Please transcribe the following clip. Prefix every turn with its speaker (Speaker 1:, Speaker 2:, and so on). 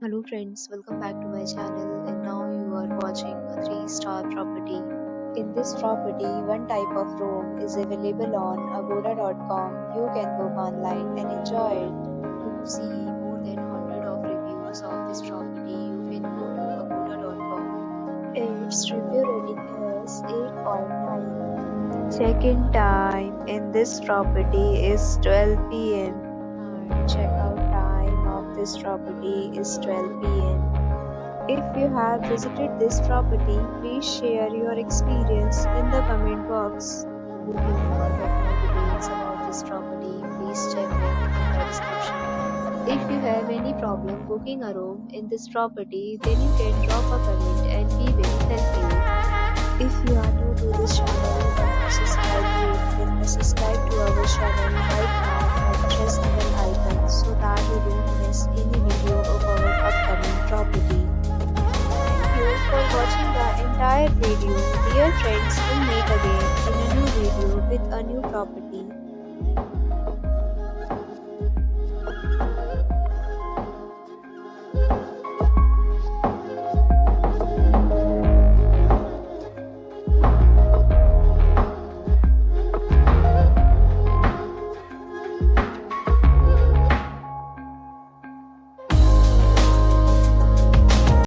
Speaker 1: Hello friends, welcome back to my channel and now you are watching a 3-star property. In this property, one type of room is available on agoda.com. You can book online and enjoy it. To see more than 100 of reviews of this property, you can go to agoda.com. Its review rating is 8.9. Check-in time in this property is 12 p.m. and check-out time of this property is 12 p.m. If you have visited this property, please share your experience in the comment box. If you want to know details about this property, please check link in the description. If you have any problem booking a room in this property, then you can drop a comment and we will help you. If you are new to this channel and not subscribed yet, then subscribe to our channel right now and press the bell icon so that you don't miss any video of our upcoming property. Thank you for watching the entire video. Dear friends, we'll meet again in a new video with a new property.